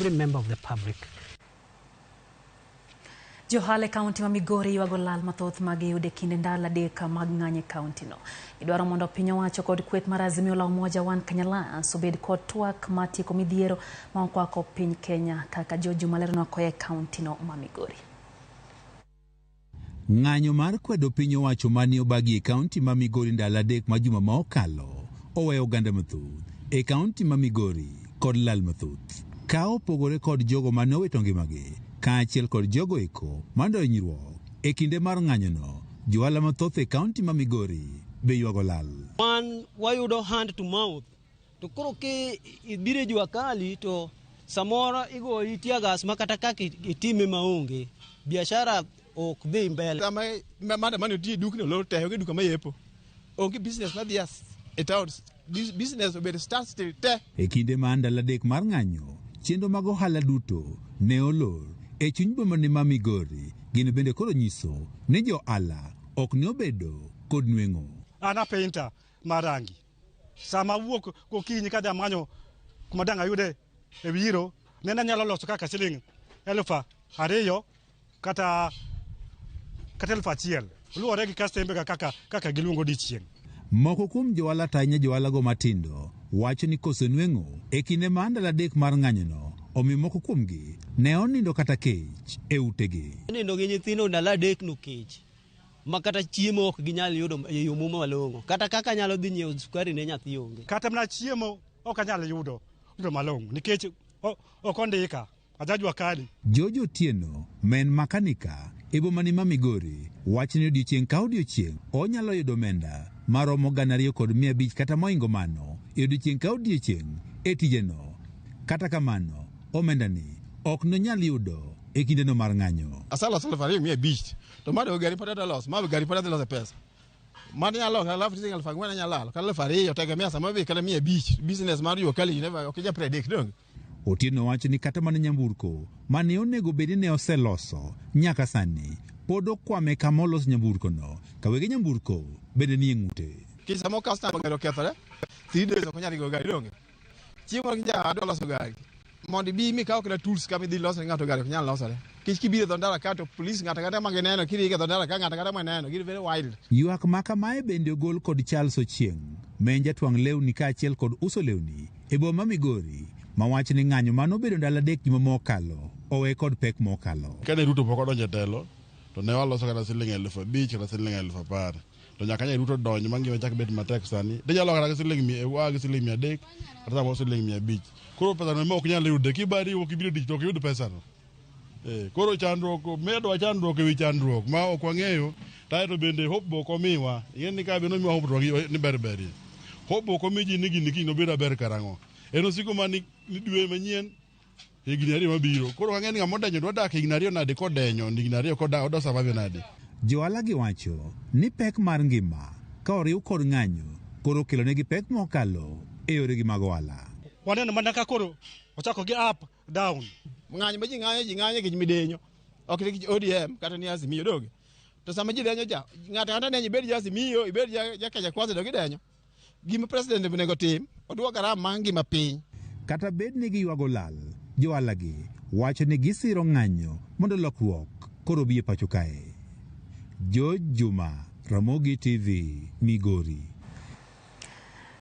every member of the public. Johale County wa Migori ywago lal mathoth mag yude kinde ndalo adek mag ng'anye county no. Idwaro mondo piny owacho kod kweth mar Azimio la Umoja One Kenya Alliance obed kod twak matieko midhiero ma okwako piny Kenya kaka Juma lero nokoye county no ma Migori. Ng'anyo mar kwedo piny owacho mani obagi e county ma Migori ndalo adek ma juma ma okalo oweyo oganda mathoth e county ma Migori kod lal mathoth. Ka opogore kod jogo mane owito ngimagi kaachiel kod jogo eko mandonyruok e kinde mar ng'anyono, johala mathoth e kaunti ma Migori be ywago lal. Wan wayudo hand to mouth to koro ke ibire jua kali to samora igo itia gas makata kaka itime maonge biashara ok dhi mbele. Mane ti dukno lo teho ke duka mayepo onge business na bias it out this business obed start still te e kinde ma ndalo adek mar ng'anyo chenro mag ohala duto ne olor e chuny boma ni ma Migori. Gin bende koro nyiso ni jo ala ok ne obedo kod nweng'o. Ana painter marangi sama wuok gokinyi kada manyo kuma danga yude e biro nena nyalo loso kaka siling 2,000 kata 1,000 luore gi kastembe kaka giluongo dichieng. Moko kuom johala tanya johala go matindo wacho ni koso nweng'o e kinde ma ndalo adek mar ng'anyono omi moko kuomgi ne onindo kata kech e utegi. Nindo gi nyithindo ndalo adek no kech makata chiemo ok ginyal yudo e yo mumo malong'o kata kaka nyalo dhi nyiewo sukari ne nyathi onge. Kata mana chiemo ok anyal yudo malong'o nikech ok ondika ajajwa kadi. Jojo Tieno men makanika e boma ni ma Migori wacho ni odiochieng' ka odiochieng' onyalo yudo omenda maromo 2,500 kata moingo mano e odiochieng' ka odiochieng' e tijeno. Kata kamano omenda ni ok nonyal yudo e kindeno mar ng'anyo. Asala fari mi beach to mado gari pada los ma gari pada los pesa mani nyalo alafu tinga alfa ngwana nyalo kala fari yo tegemea sama be kala mi beach business mar yo kali never okija predict dong. Otieno wacho ni kata mana nyamburko mane onego bedi ne oseloso nyaka sani pod okwame kama olos nyamburko no ka wege nyamburko bende ni ng'ute. Kisa mo customer garo kethore 3 days ko nyari go gari dong. Chiemo nja ado loso gari mondi bi mi ka okra tools ka mi dhi loso ng'ato gari nyalo loso kich kibiro dhondara ka to police ng'ata kata mageneno kiri ke dhondara ka ng'ata kata maneno gin very wild. Ywak maka mae bende ogol kod Charles Ochieng' menja twang' lewni kaachiel kod uso lewni e boma Migori ma wach ni ng'anyo mano bedo ndalo adek juma mokalo owe kod pek mokalo. Kane Ruto pok odonjo telo to ne waloso kata siling 5,000 kata siling 10,000 to nyaka ne Ruto donjo mangima chak bet matek sani de jalo kata siling 100 gi siling 300 kata mo siling 500 koro pesa no ok nyalo yude kibari ok ibiro dich to ok yud pesa no. Koro chandruok medo chandruok ewi chandruok ma ok wang'eyo taito bende hope ko miwa yen ni ka beno miwa hope ni berberi hope ko miji ni gini kino beda ber karango eno siko mani dwe manyien higni 2 mabiro koro wang'e ni ngamodenyo dwa dak higni 2 nade kodenyo higni 2 koda odo survive nade. Johala gi wacho ni pek mar ngima ka oriw kod ng'anyo koro kelo negi pek mokalo e yore gi mag ohala. Waneno mana ka koro ochako gi up down. Ng'anyo ji ng'anyo gi midenyo ok ni ODM kata ni Azimio doge to sama ji denyo ja ng'ata kata ne ibed Azimio ibed ja Kenya Kwanza doge denyo gima president benego tim odwa garam mangi mapiny. Kata bed ni giywago lal johala gi wacho ni gisiro ng'anyo mondo lokruok koro bi e pacho kae. Juma, Ramogi TV, Migori.